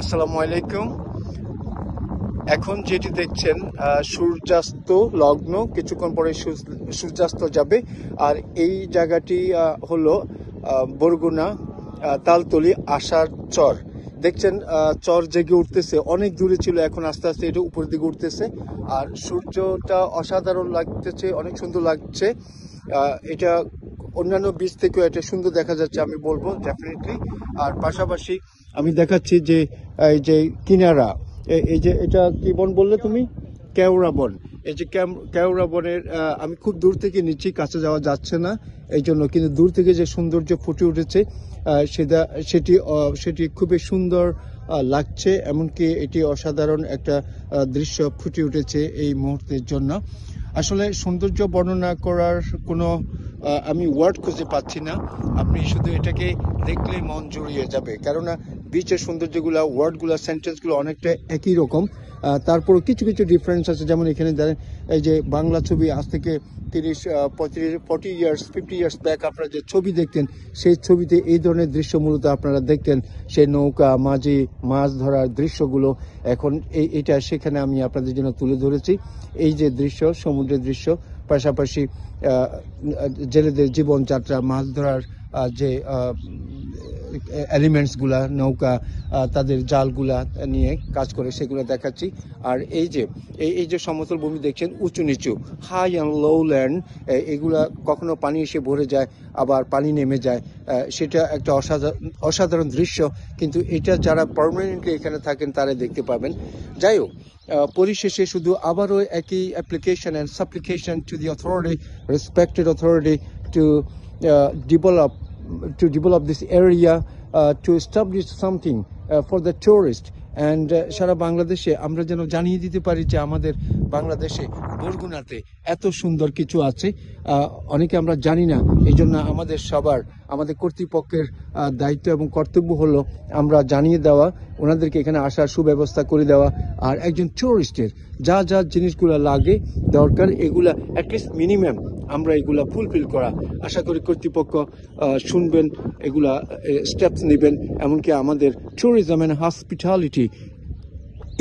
আসসালামু আলাইকুম। এখন যেটি দেখছেন সূর্যাস্ত লগ্ন, কিছুক্ষণ পরে সূর্যাস্ত যাবে। আর এই জায়গাটি হলো বরগুনা তালতলি আশার চর। দেখছেন চর জেগে উঠতেছে, অনেক দূরে ছিল, এখন আস্তে আস্তে এটা উপরের দিকে উঠতেছে। আর সূর্যটা অসাধারণ লাগতেছে, অনেক সুন্দর লাগছে। এটা অন্যান্য বীজ থেকেও এটা সুন্দর দেখা যাচ্ছে আমি বলবো ডেফিনেটলি। আর পাশাপাশি আমি দেখাচ্ছি যে এই যে কিনারা, এই যে এটা কি বন বললে তুমি? কেওড়া বন। এই যে কেওড়া বনের আমি খুব দূর থেকে নিচ্ছি, কাছে যাওয়া যাচ্ছে না এই জন্য, কিন্তু দূর থেকে যে সৌন্দর্য ফুটে উঠেছে সেটি খুবই সুন্দর লাগছে। এমনকি এটি অসাধারণ একটা দৃশ্য ফুটে উঠেছে এই মুহূর্তের জন্য। আসলে সৌন্দর্য বর্ণনা করার কোনো আমি ওয়ার্ড খুঁজে পাচ্ছি না। আপনি শুধু এটাকে দেখলেই মন জুড়িয়ে যাবে, কেননা বিচের সৌন্দর্যগুলো, ওয়ার্ডগুলো, সেন্টেন্সগুলো অনেকটা একই রকম। তারপর কিছু কিছু ডিফারেন্স আছে, যেমন এখানে দেখেন এই যে বাংলা ছবি আজ থেকে 40 ইয়ার্স 50 ইয়ার্স ব্যাক আপনারা যে ছবি দেখতেন, সেই ছবিতে এই ধরনের দৃশ্য মূলত আপনারা দেখতেন, সেই নৌকা মাঝি মাছ ধরার দৃশ্যগুলো। এখন এটা সেখানে আমি আপনাদের জন্য তুলে ধরেছি। এই যে দৃশ্য, সমুদ্রের দৃশ্য, পাশাপাশি জেলেদের জীবনযাত্রা, মাছ ধরার যে এলিমেন্টসগুলা, নৌকা তাদের জালগুলা নিয়ে কাজ করে সেগুলো দেখাচ্ছি। আর এই যে সমতল ভূমি দেখছেন, উঁচু নিচু, হাই অ্যান্ড লো ল্যান্ড, এগুলা কখনো পানি এসে ভরে যায়, আবার পানি নেমে যায়। সেটা একটা অসাধারণ দৃশ্য, কিন্তু এটা যারা পার্মানেন্টলি এখানে থাকেন তারা দেখতে পাবেন। যাই হোক, পরিশেষে শুধু আবারও একই application and supplication to the authority, respected authority, to develop this area, to establish something for the tourist. And সারা বাংলাদেশে আমরা যেন জানিয়ে দিতে পারি যে আমাদের বাংলাদেশে বরগুনাতে এত সুন্দর কিছু আছে, অনেকে আমরা জানি না। এই জন্য আমাদের কর্তৃপক্ষের দায়িত্ব এবং কর্তব্য হলো আমরা জানিয়ে দেওয়া, ওনাদেরকে এখানে আসার সুব্যবস্থা করে দেওয়া। আর একজন টুরিস্টের যা যা জিনিসগুলো লাগে দরকার, এগুলা অ্যাটলিস্ট মিনিমাম আমরা এগুলা ফুলফিল করা। আশা করি কর্তৃপক্ষ শুনবেন, এগুলা স্টেপস নেবেন, এমনকি আমাদের ট্যুরিজম অ্যান্ড হসপিটালিটি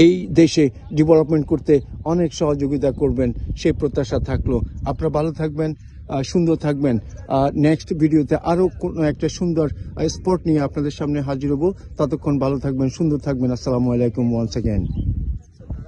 এই দেশে ডেভেলপমেন্ট করতে অনেক সহযোগিতা করবেন, সেই প্রত্যাশা থাকলো। আপনারা ভালো থাকবেন, সুন্দর থাকবেন। নেক্সট ভিডিওতে আরও কোনো একটা সুন্দর স্পট নিয়ে আপনাদের সামনে হাজির হব। ততক্ষণ ভালো থাকবেন, সুন্দর থাকবেন। আসসালামু আলাইকুম ওয়ান্স অ্যাগেন।